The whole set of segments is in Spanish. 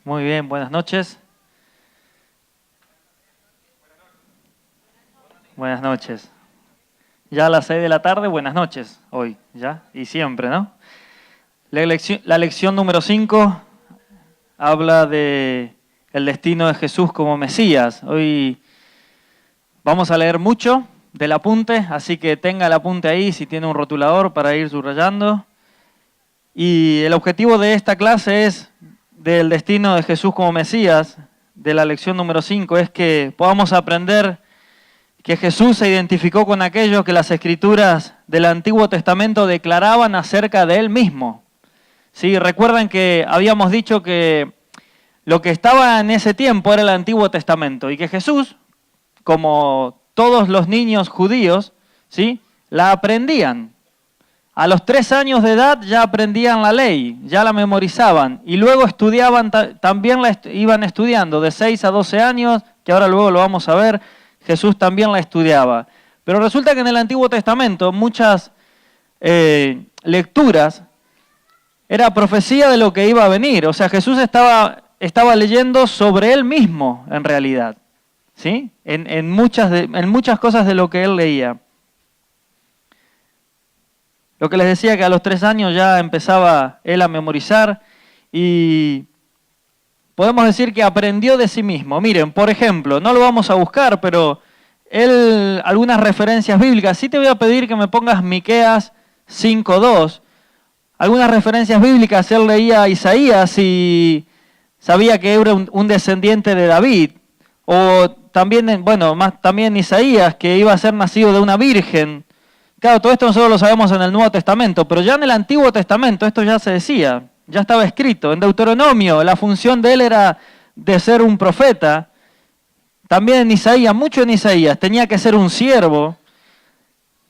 Muy bien, buenas noches. Buenas noches. Ya a las 6 de la tarde, buenas noches, hoy, ya, y siempre, ¿no? La lección número 5 habla de el destino de Jesús como Mesías. Hoy vamos a leer mucho del apunte, así que tenga el apunte ahí si tiene un rotulador para ir subrayando. Y el objetivo de esta clase es del destino de Jesús como Mesías, de la lección número 5, es que podamos aprender que Jesús se identificó con aquello que las Escrituras del Antiguo Testamento declaraban acerca de Él mismo. ¿Sí? Recuerdan que habíamos dicho que lo que estaba en ese tiempo era el Antiguo Testamento y que Jesús, como todos los niños judíos, ¿sí?, la aprendían. A los 3 años de edad ya aprendían la ley, ya la memorizaban y luego estudiaban, también iban estudiando de 6 a 12 años, que ahora luego lo vamos a ver. Jesús también la estudiaba. Pero resulta que en el Antiguo Testamento muchas lecturas era profecía de lo que iba a venir. O sea, Jesús estaba leyendo sobre Él mismo en realidad, ¿sí? En muchas cosas de lo que Él leía. Lo que les decía que a los 3 años ya empezaba Él a memorizar y podemos decir que aprendió de sí mismo. Miren, por ejemplo, no lo vamos a buscar, pero Él, algunas referencias bíblicas. Sí te voy a pedir que me pongas Miqueas 5:2. Algunas referencias bíblicas, Él leía a Isaías y sabía que era un descendiente de David. O también, también Isaías, que iba a ser nacido de una virgen. Claro, todo esto nosotros lo sabemos en el Nuevo Testamento, pero ya en el Antiguo Testamento esto ya se decía, ya estaba escrito. En Deuteronomio la función de él era de ser un profeta. También en Isaías, mucho en Isaías, tenía que ser un siervo.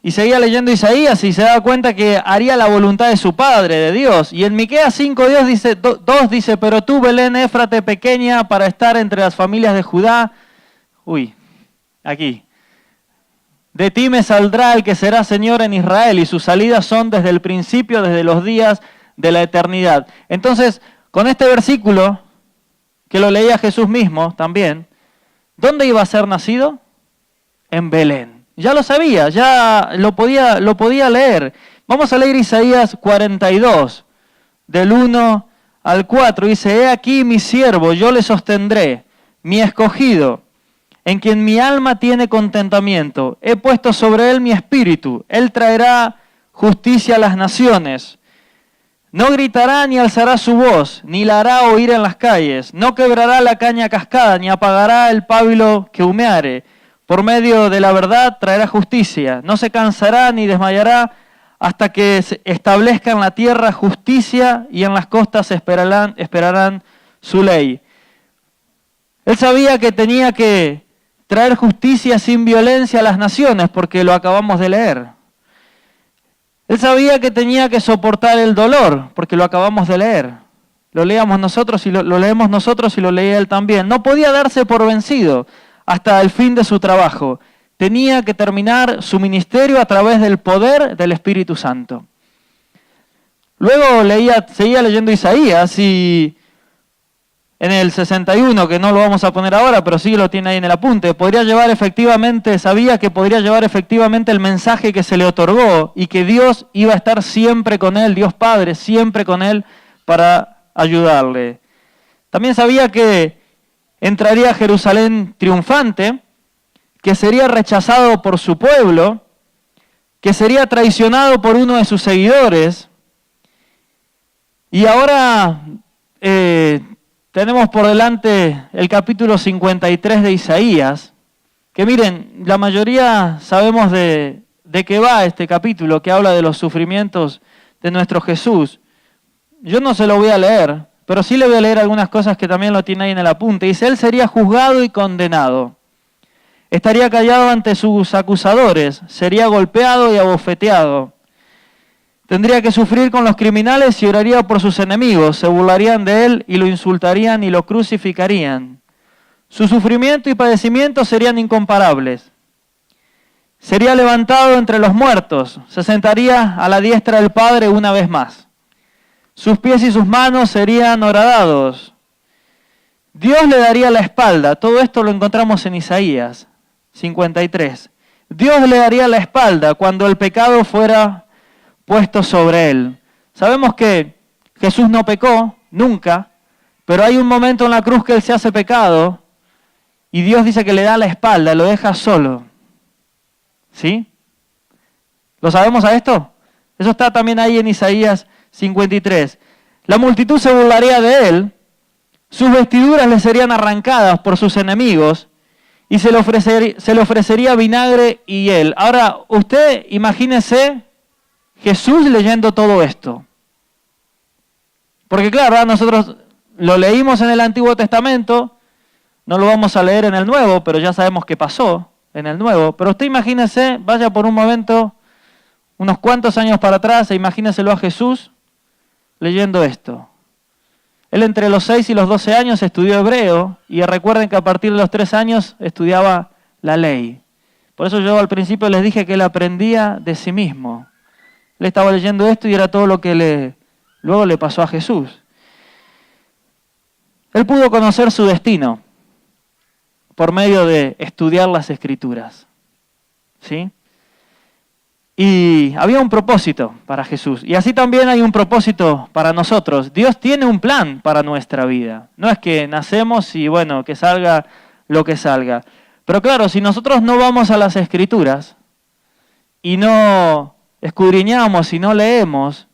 Y seguía leyendo Isaías y se daba cuenta que haría la voluntad de su Padre, de Dios. Y en Miqueas 5:2 dice, pero tú, Belén Éfrate, pequeña para estar entre las familias de Judá. Aquí. De ti me saldrá el que será Señor en Israel, y sus salidas son desde el principio, desde los días de la eternidad. Entonces, con este versículo, que lo leía Jesús mismo también, ¿dónde iba a ser nacido? En Belén. Ya lo sabía, ya lo podía leer. Vamos a leer Isaías 42, del 1 al 4. Dice, he aquí mi siervo, yo le sostendré, mi escogido, en quien mi alma tiene contentamiento. He puesto sobre él mi espíritu. Él traerá justicia a las naciones. No gritará ni alzará su voz, ni la hará oír en las calles. No quebrará la caña cascada, ni apagará el pábilo que humeare. Por medio de la verdad traerá justicia. No se cansará ni desmayará hasta que se establezca en la tierra justicia y en las costas esperarán su ley. Él sabía que tenía que traer justicia sin violencia a las naciones, porque lo acabamos de leer. Él sabía que tenía que soportar el dolor, porque lo acabamos de leer. Lo leemos nosotros y lo leemos nosotros y lo leía él también. No podía darse por vencido hasta el fin de su trabajo. Tenía que terminar su ministerio a través del poder del Espíritu Santo. Luego seguía leyendo Isaías y en el 61, que no lo vamos a poner ahora, pero sí lo tiene ahí en el apunte, sabía que podría llevar efectivamente el mensaje que se le otorgó y que Dios iba a estar siempre con él, Dios Padre, siempre con él para ayudarle. También sabía que entraría a Jerusalén triunfante, que sería rechazado por su pueblo, que sería traicionado por uno de sus seguidores. Y ahora tenemos por delante el capítulo 53 de Isaías, que miren, la mayoría sabemos de qué va este capítulo, que habla de los sufrimientos de nuestro Jesús. Yo no se lo voy a leer, pero sí le voy a leer algunas cosas que también lo tiene ahí en el apunte. Dice, él sería juzgado y condenado. Estaría callado ante sus acusadores, sería golpeado y abofeteado. Tendría que sufrir con los criminales y oraría por sus enemigos. Se burlarían de él y lo insultarían y lo crucificarían. Su sufrimiento y padecimiento serían incomparables. Sería levantado entre los muertos. Se sentaría a la diestra del Padre una vez más. Sus pies y sus manos serían horadados. Dios le daría la espalda. Todo esto lo encontramos en Isaías 53. Dios le daría la espalda cuando el pecado fuera puesto sobre él. Sabemos que Jesús no pecó, nunca, pero hay un momento en la cruz que él se hace pecado y Dios dice que le da la espalda, lo deja solo. ¿Sí? ¿Lo sabemos a esto? Eso está también ahí en Isaías 53. La multitud se burlaría de él, sus vestiduras le serían arrancadas por sus enemigos y se le ofrecería vinagre y hiel. Ahora, usted imagínese Jesús leyendo todo esto. Porque claro, nosotros lo leímos en el Antiguo Testamento, no lo vamos a leer en el Nuevo, pero ya sabemos qué pasó en el Nuevo. Pero usted imagínese, vaya por un momento, unos cuantos años para atrás, e imagíneselo a Jesús leyendo esto. Él entre los 6 y los 12 años estudió hebreo, y recuerden que a partir de los 3 años estudiaba la ley. Por eso yo al principio les dije que él aprendía de sí mismo. Él estaba leyendo esto y era todo lo que luego le pasó a Jesús. Él pudo conocer su destino por medio de estudiar las Escrituras. ¿Sí? Y había un propósito para Jesús. Y así también hay un propósito para nosotros. Dios tiene un plan para nuestra vida. No es que nacemos y bueno, que salga lo que salga. Pero claro, si nosotros no vamos a las Escrituras y no escudriñamos y no leemos,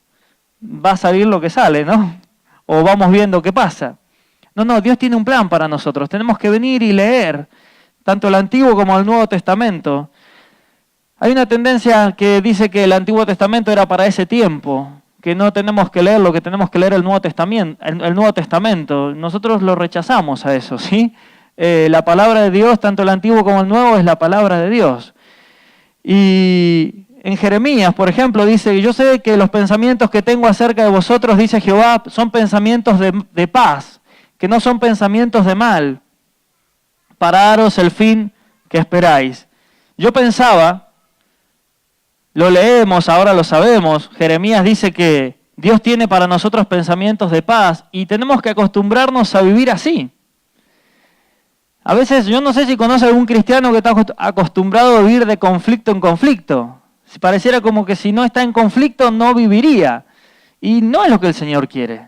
va a salir lo que sale, ¿no? O vamos viendo qué pasa. No, Dios tiene un plan para nosotros. Tenemos que venir y leer tanto el Antiguo como el Nuevo Testamento. Hay una tendencia que dice que el Antiguo Testamento era para ese tiempo, que no tenemos que leerlo, que tenemos que leer el Nuevo Testamento. Nosotros lo rechazamos a eso, ¿sí? La palabra de Dios, tanto el Antiguo como el Nuevo, es la palabra de Dios. Y en Jeremías, por ejemplo, dice, yo sé que los pensamientos que tengo acerca de vosotros, dice Jehová, son pensamientos de paz, que no son pensamientos de mal, para daros el fin que esperáis. Yo pensaba, lo leemos, ahora lo sabemos, Jeremías dice que Dios tiene para nosotros pensamientos de paz y tenemos que acostumbrarnos a vivir así. A veces, yo no sé si conoce algún cristiano que está acostumbrado a vivir de conflicto en conflicto. Pareciera como que si no está en conflicto no viviría. Y no es lo que el Señor quiere.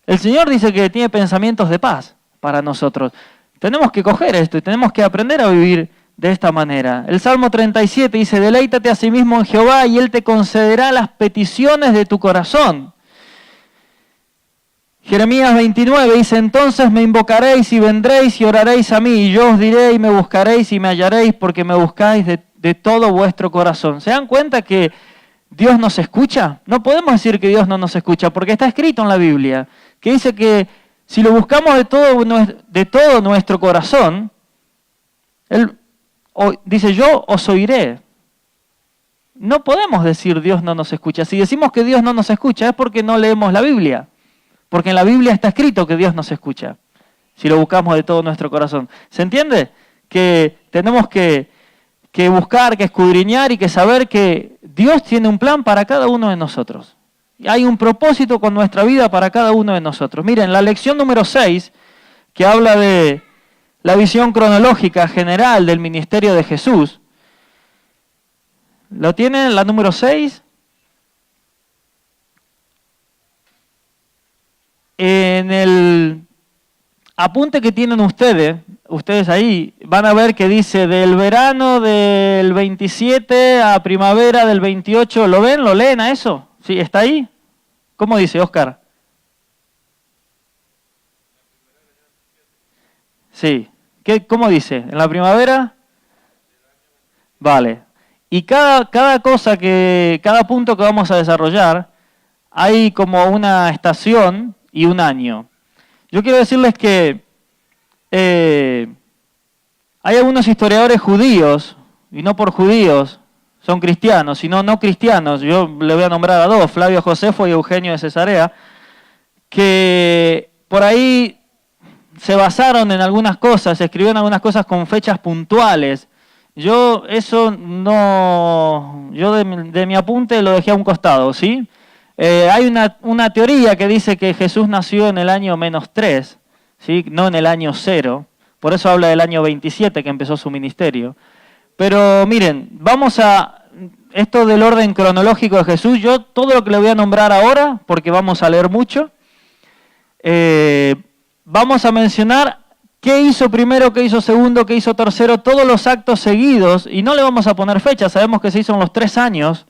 El Señor dice que tiene pensamientos de paz para nosotros. Tenemos que coger esto y tenemos que aprender a vivir de esta manera. El Salmo 37 dice, deleítate a sí mismo en Jehová y Él te concederá las peticiones de tu corazón. Jeremías 29 dice, entonces me invocaréis y vendréis y oraréis a mí, y yo os diré y me buscaréis y me hallaréis, porque me buscáis de todo vuestro corazón. ¿Se dan cuenta que Dios nos escucha? No podemos decir que Dios no nos escucha, porque está escrito en la Biblia, que dice que si lo buscamos de todo nuestro corazón, Él dice, yo os oiré. No podemos decir Dios no nos escucha. Si decimos que Dios no nos escucha es porque no leemos la Biblia. Porque en la Biblia está escrito que Dios nos escucha, si lo buscamos de todo nuestro corazón. ¿Se entiende? Que tenemos que buscar, que escudriñar y que saber que Dios tiene un plan para cada uno de nosotros. Hay un propósito con nuestra vida para cada uno de nosotros. Miren, la lección número 6, que habla de la visión cronológica general del ministerio de Jesús. ¿Lo tienen, la número 6? En el apunte que tienen ustedes ahí, van a ver que dice del verano del 27 a primavera del 28. ¿Lo ven? ¿Lo leen a eso? ¿Sí? ¿Está ahí? ¿Cómo dice, Oscar? Sí. ¿Cómo dice? ¿En la primavera? Vale. Y cada punto que vamos a desarrollar, hay como una estación y un año. Yo quiero decirles que hay algunos historiadores judíos, y no por judíos, son cristianos, sino no cristianos. Yo le voy a nombrar a dos, Flavio Josefo y Eugenio de Cesarea, que por ahí se basaron en algunas cosas, escribieron algunas cosas con fechas puntuales. Yo de mi apunte lo dejé a un costado, ¿sí? Hay una teoría que dice que Jesús nació en el año -3, ¿sí? No en el año 0. Por eso habla del año 27 que empezó su ministerio. Pero miren, vamos a... Esto del orden cronológico de Jesús, yo todo lo que le voy a nombrar ahora, porque vamos a leer mucho, vamos a mencionar qué hizo primero, qué hizo segundo, qué hizo tercero, todos los actos seguidos, y no le vamos a poner fecha, sabemos que se hizo en los 3 años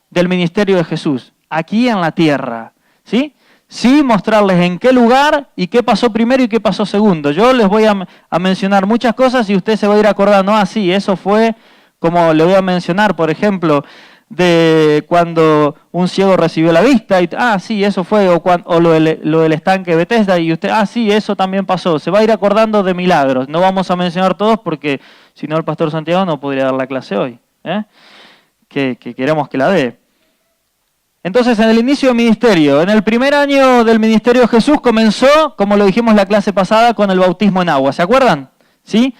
del ministerio de Jesús, aquí en la tierra, ¿sí? Sí, mostrarles en qué lugar y qué pasó primero y qué pasó segundo. Yo les voy a mencionar muchas cosas y usted se va a ir acordando, sí, eso fue... Como le voy a mencionar, por ejemplo, de cuando un ciego recibió la vista, y sí, eso fue, o lo del estanque de Bethesda, y usted, sí, eso también pasó. Se va a ir acordando de milagros. No vamos a mencionar todos porque si no el pastor Santiago no podría dar la clase hoy, que queremos que la dé. Entonces, en el inicio del ministerio, en el primer año del ministerio de Jesús comenzó, como lo dijimos la clase pasada, con el bautismo en agua. ¿Se acuerdan? ¿Sí?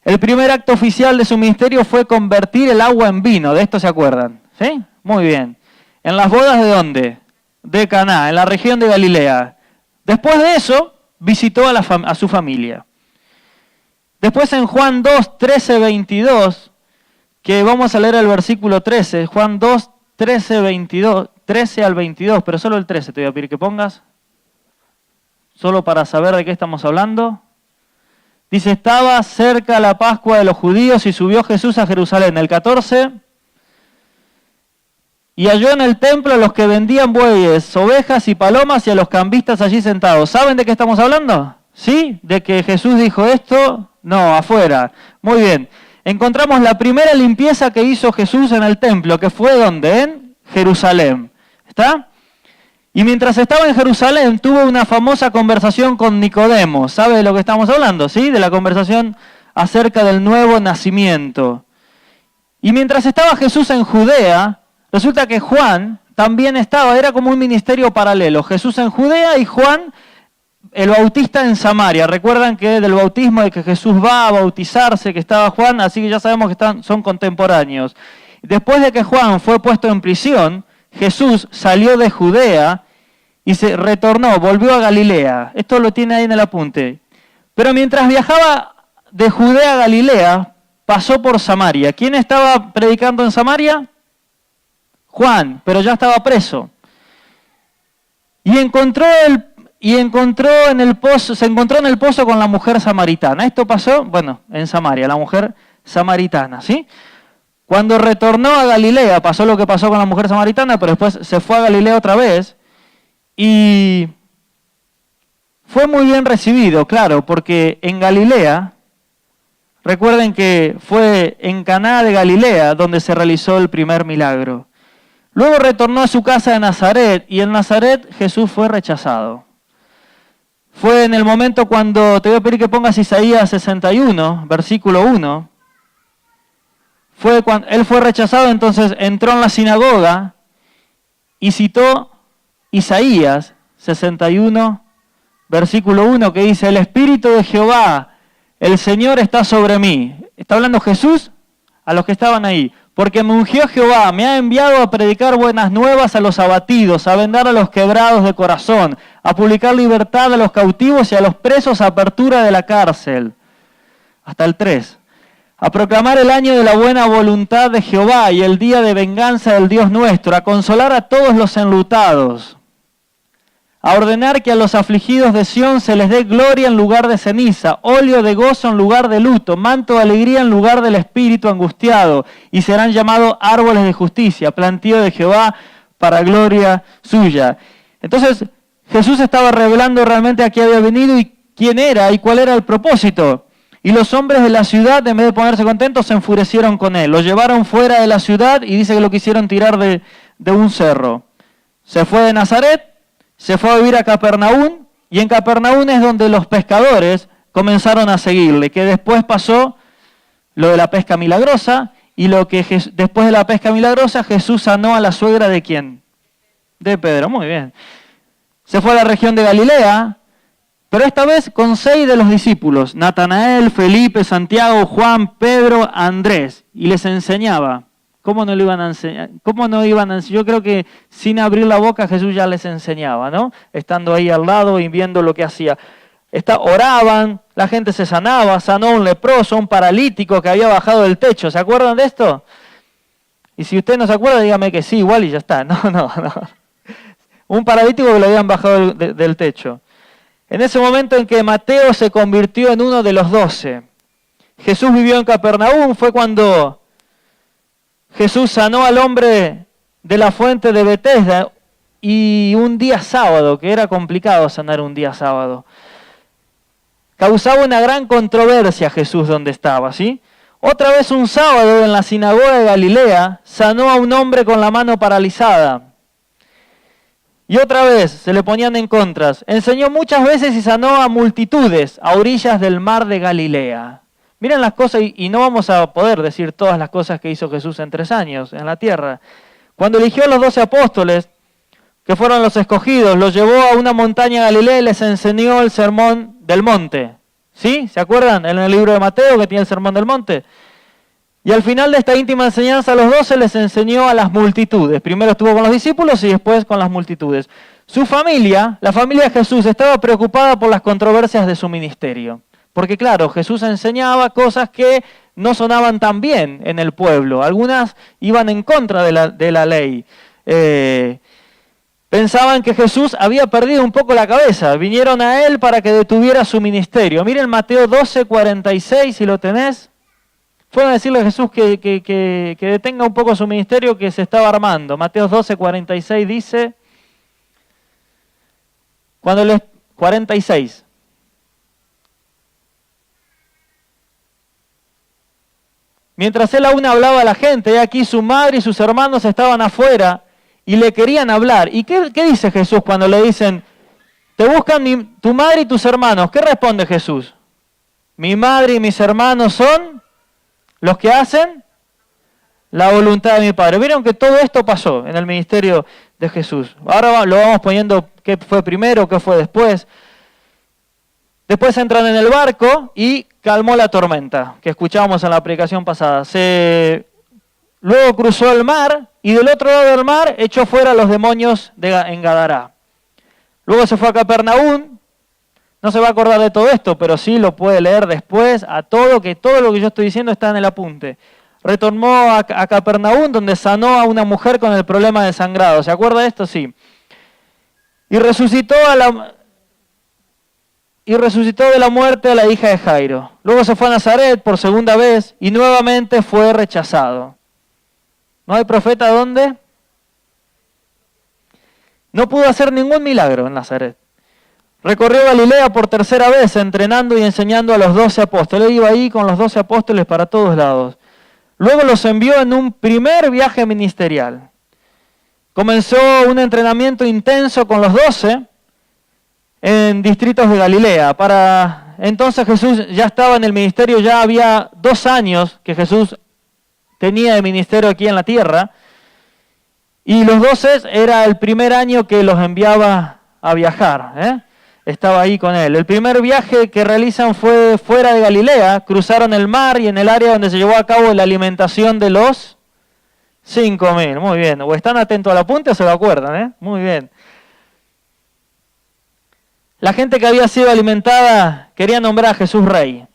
El primer acto oficial de su ministerio fue convertir el agua en vino, de esto se acuerdan, ¿sí? Muy bien. ¿En las bodas de dónde? De Caná, en la región de Galilea. Después de eso, visitó a su familia. Después en Juan 2, 13, 22, que vamos a leer el versículo 13, Juan 2, 13, 22, 13 al 22, pero solo el 13 te voy a pedir que pongas, solo para saber de qué estamos hablando. Dice, estaba cerca la Pascua de los judíos y subió Jesús a Jerusalén. El 14, y halló en el templo a los que vendían bueyes, ovejas y palomas y a los cambistas allí sentados. ¿Saben de qué estamos hablando? ¿Sí? ¿De que Jesús dijo esto? No, afuera. Muy bien. Encontramos la primera limpieza que hizo Jesús en el templo, que fue ¿dónde? En Jerusalén. ¿Está? Y mientras estaba en Jerusalén, tuvo una famosa conversación con Nicodemo. ¿Sabe de lo que estamos hablando? ¿Sí? De la conversación acerca del nuevo nacimiento. Y mientras estaba Jesús en Judea, resulta que Juan también estaba, era como un ministerio paralelo. Jesús en Judea y Juan, el Bautista, en Samaria. Recuerdan que del bautismo de que Jesús va a bautizarse, que estaba Juan, así que ya sabemos que son contemporáneos. Después de que Juan fue puesto en prisión, Jesús salió de Judea y se retornó, volvió a Galilea. Esto lo tiene ahí en el apunte. Pero mientras viajaba de Judea a Galilea, pasó por Samaria. ¿Quién estaba predicando en Samaria? Juan, pero ya estaba preso. Se encontró en el pozo con la mujer samaritana. Esto pasó, en Samaria, la mujer samaritana, ¿sí? Cuando retornó a Galilea, pasó lo que pasó con la mujer samaritana, pero después se fue a Galilea otra vez. Y fue muy bien recibido, claro, porque en Galilea, recuerden que fue en Caná de Galilea donde se realizó el primer milagro. Luego retornó a su casa de Nazaret, y en Nazaret Jesús fue rechazado. Fue en el momento cuando, te voy a pedir que pongas Isaías 61, versículo 1. Fue cuando él fue rechazado, entonces entró en la sinagoga y citó Isaías 61, versículo 1, que dice, el Espíritu de Jehová, el Señor está sobre mí. Está hablando Jesús a los que estaban ahí. Porque me ungió Jehová, me ha enviado a predicar buenas nuevas a los abatidos, a vendar a los quebrados de corazón, a publicar libertad a los cautivos y a los presos, apertura de la cárcel. Hasta el 3. A proclamar el año de la buena voluntad de Jehová y el día de venganza del Dios nuestro, a consolar a todos los enlutados, a ordenar que a los afligidos de Sión se les dé gloria en lugar de ceniza, óleo de gozo en lugar de luto, manto de alegría en lugar del espíritu angustiado, y serán llamados árboles de justicia, plantío de Jehová para gloria suya. Entonces Jesús estaba revelando realmente a qué había venido y quién era y cuál era el propósito. Y los hombres de la ciudad, en vez de ponerse contentos, se enfurecieron con él. Lo llevaron fuera de la ciudad y dice que lo quisieron tirar de un cerro. Se fue de Nazaret, se fue a vivir a Capernaum, y en Capernaum es donde los pescadores comenzaron a seguirle, que después pasó lo de la pesca milagrosa, y lo que después de la pesca milagrosa Jesús sanó a la suegra de ¿quién? De Pedro, muy bien. Se fue a la región de Galilea, pero esta vez con 6 de los discípulos, Natanael, Felipe, Santiago, Juan, Pedro, Andrés, y les enseñaba. ¿Cómo no lo iban a enseñar? ¿Cómo no iban a enseñar? Yo creo que sin abrir la boca Jesús ya les enseñaba, ¿no? Estando ahí al lado y viendo lo que hacía. oraban, la gente se sanaba, sanó a un leproso, a un paralítico que había bajado del techo. ¿Se acuerdan de esto? Y si usted no se acuerda, dígame que sí, igual y ya está. No. Un paralítico que lo habían bajado del techo. En ese momento en que Mateo se convirtió en uno de los 12, Jesús vivió en Capernaum, fue cuando Jesús sanó al hombre de la fuente de Betesda, y un día sábado, que era complicado sanar un día sábado. Causaba una gran controversia Jesús donde estaba, ¿sí? Otra vez un sábado en la sinagoga de Galilea, sanó a un hombre con la mano paralizada. Y otra vez se le ponían en contras. Enseñó muchas veces y sanó a multitudes a orillas del mar de Galilea. Miren las cosas, y no vamos a poder decir todas las cosas que hizo Jesús en 3 años en la tierra. Cuando eligió a los 12 apóstoles, que fueron los escogidos, los llevó a una montaña de Galilea y les enseñó el sermón del monte. ¿Sí? ¿Se acuerdan? En el libro de Mateo que tiene el sermón del monte. Y al final de esta íntima enseñanza a los 12 les enseñó a las multitudes. Primero estuvo con los discípulos y después con las multitudes. Su familia, la familia de Jesús, estaba preocupada por las controversias de su ministerio. Porque claro, Jesús enseñaba cosas que no sonaban tan bien en el pueblo. Algunas iban en contra de la ley. Pensaban que Jesús había perdido un poco la cabeza. Vinieron a él para que detuviera su ministerio. Miren Mateo 12:46, si lo tenés. Fueron a decirle a Jesús que detenga un poco su ministerio que se estaba armando. Mateo 12:46 dice, 46. Mientras él aún hablaba a la gente, y aquí su madre y sus hermanos estaban afuera y le querían hablar. ¿Y qué dice Jesús cuando le dicen, te buscan tu madre y tus hermanos? ¿Qué responde Jesús? Mi madre y mis hermanos son los que hacen la voluntad de mi Padre. Vieron que todo esto pasó en el ministerio de Jesús. Ahora lo vamos poniendo qué fue primero, qué fue después. Después entran en el barco y calmó la tormenta, que escuchábamos en la predicación pasada. Luego cruzó el mar y del otro lado del mar echó fuera a los demonios en Gadará. Luego se fue a Capernaum. No se va a acordar de todo esto, pero sí lo puede leer después todo lo que yo estoy diciendo está en el apunte. Retornó a Capernaum, donde sanó a una mujer con el problema de sangrado. ¿Se acuerda de esto? Sí. Y resucitó de la muerte a la hija de Jairo. Luego se fue a Nazaret por segunda vez y nuevamente fue rechazado. ¿No hay profeta dónde? No pudo hacer ningún milagro en Nazaret. Recorrió Galilea por tercera vez, entrenando y enseñando a los 12 apóstoles. Él iba ahí con los 12 apóstoles para todos lados. Luego los envió en un primer viaje ministerial. Comenzó un entrenamiento intenso con los 12 en distritos de Galilea. Para entonces Jesús ya estaba en el ministerio, ya había 2 años que Jesús tenía de ministerio aquí en la tierra. Y los 12 era el primer año que los enviaba a viajar, Estaba ahí con él. El primer viaje que realizan fue fuera de Galilea, cruzaron el mar y en el área donde se llevó a cabo la alimentación de los 5.000. Muy bien. O están atentos al apunte o se lo acuerdan, Muy bien. La gente que había sido alimentada quería nombrar a Jesús rey.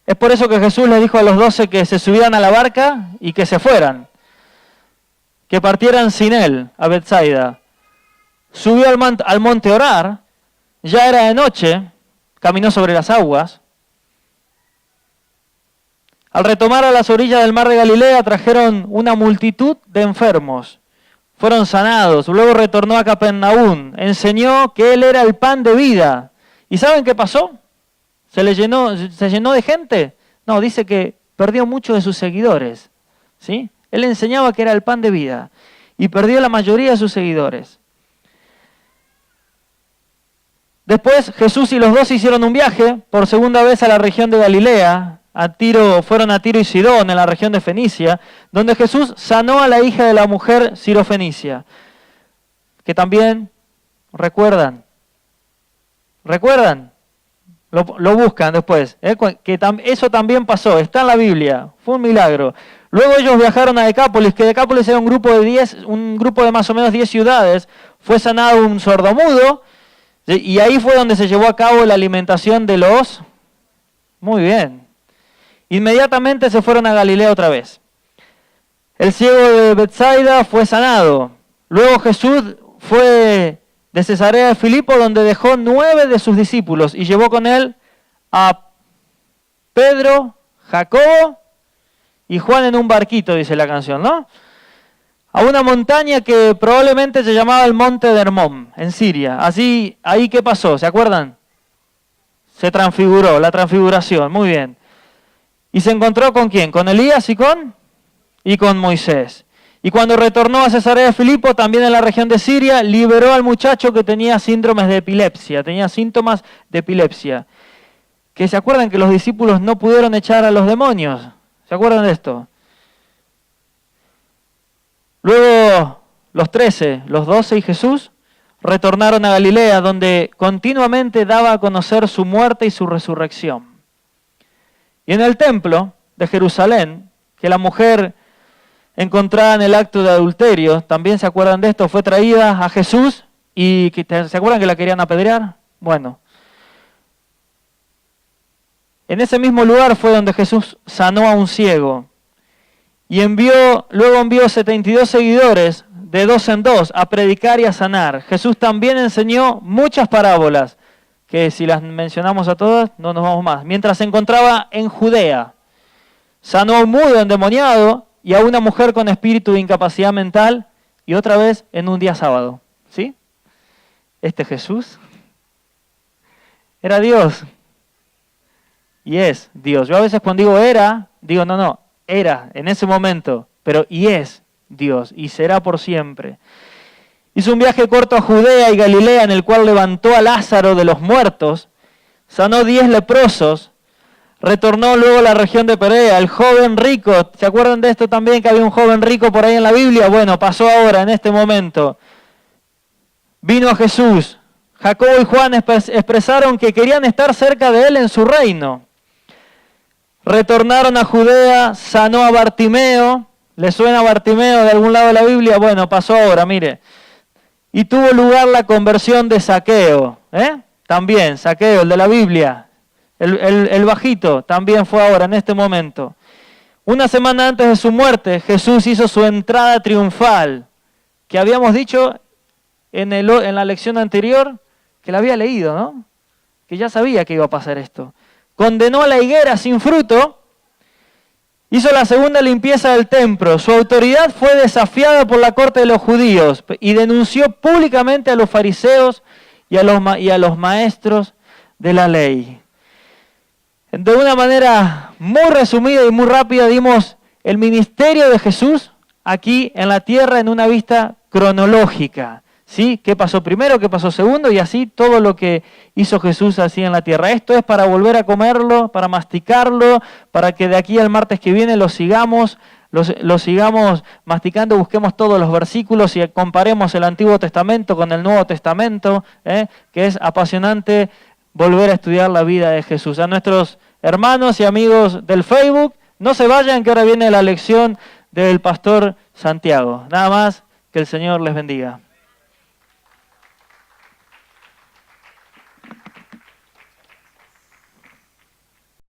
Es por eso que Jesús les dijo a los 12 que se subieran a la barca y que se fueran. Que partieran sin él a Betsaida. Subió al monte a orar. Ya era de noche, caminó sobre las aguas. Al retomar a las orillas del mar de Galilea, trajeron una multitud de enfermos. Fueron sanados. Luego retornó a Capernaum. Enseñó que él era el pan de vida. ¿Y saben qué pasó? ¿Se llenó de gente? No, dice que perdió muchos de sus seguidores. ¿Sí? Él enseñaba que era el pan de vida. Y perdió la mayoría de sus seguidores. Después Jesús y los 12 hicieron un viaje por segunda vez a la región de Galilea. Fueron a Tiro y Sidón, en la región de Fenicia, donde Jesús sanó a la hija de la mujer sirofenicia. Que también, ¿recuerdan? Lo buscan después. Eso también pasó, está en la Biblia, fue un milagro. Luego ellos viajaron a Decápolis, que Decápolis era un grupo de más o menos 10 ciudades. Fue sanado un sordomudo. Y ahí fue donde se llevó a cabo la alimentación de los... Muy bien. Inmediatamente se fueron a Galilea otra vez. El ciego de Betsaida fue sanado. Luego Jesús fue de Cesarea de Filipo, donde dejó 9 de sus discípulos y llevó con él a Pedro, Jacobo y Juan en un barquito, dice la canción, ¿no? A una montaña que probablemente se llamaba el Monte de Hermón, en Siria. Así, ahí ¿qué pasó? ¿Se acuerdan? Se transfiguró, la transfiguración, muy bien. ¿Y se encontró con quién? ¿Con Elías y con Moisés? Y cuando retornó a Cesarea de Filipo, también en la región de Siria, liberó al muchacho que tenía síndromes de epilepsia, tenía síntomas de epilepsia. ¿Que se acuerdan que los discípulos no pudieron echar a los demonios? ¿Se acuerdan de esto? Luego los 13, los 12 y Jesús retornaron a Galilea, donde continuamente daba a conocer su muerte y su resurrección. Y en el templo de Jerusalén, que la mujer encontrada en el acto de adulterio, también se acuerdan de esto, fue traída a Jesús y ¿se acuerdan que la querían apedrear? Bueno, en ese mismo lugar fue donde Jesús sanó a un ciego y luego envió 72 seguidores de 2 en 2 a predicar y a sanar. Jesús también enseñó muchas parábolas, que si las mencionamos a todas no nos vamos más. Mientras se encontraba en Judea, sanó a un mudo endemoniado y a una mujer con espíritu de incapacidad mental, y otra vez en un día sábado. ¿Sí? Este Jesús era Dios. Y es Dios. Yo a veces cuando digo era, digo no, era en ese momento, pero y es Dios, y será por siempre. Hizo un viaje corto a Judea y Galilea, en el cual levantó a Lázaro de los muertos, sanó 10 leprosos, retornó luego a la región de Perea. El joven rico, ¿se acuerdan de esto también, que había un joven rico por ahí en la Biblia? Bueno, pasó ahora, en este momento. Vino a Jesús. Jacobo y Juan expresaron que querían estar cerca de él en su reino. Retornaron a Judea, sanó a Bartimeo. ¿Le suena a Bartimeo de algún lado de la Biblia? Bueno, pasó ahora, mire. Y tuvo lugar la conversión de Zaqueo. También, Zaqueo, el de la Biblia. El bajito también fue ahora, en este momento. Una semana antes de su muerte, Jesús hizo su entrada triunfal, que habíamos dicho en la lección anterior, que la había leído, ¿no? Que ya sabía que iba a pasar esto. Condenó a la higuera sin fruto, hizo la segunda limpieza del templo. Su autoridad fue desafiada por la corte de los judíos y denunció públicamente a los fariseos y a los maestros de la ley. De una manera muy resumida y muy rápida dimos el ministerio de Jesús aquí en la tierra en una vista cronológica. ¿Sí? ¿Qué pasó primero? ¿Qué pasó segundo? Y así todo lo que hizo Jesús así en la tierra. Esto es para volver a comerlo, para masticarlo, para que de aquí al martes que viene lo sigamos masticando, busquemos todos los versículos y comparemos el Antiguo Testamento con el Nuevo Testamento, que es apasionante volver a estudiar la vida de Jesús. A nuestros hermanos y amigos del Facebook, no se vayan, que ahora viene la lección del pastor Santiago. Nada más, que el Señor les bendiga.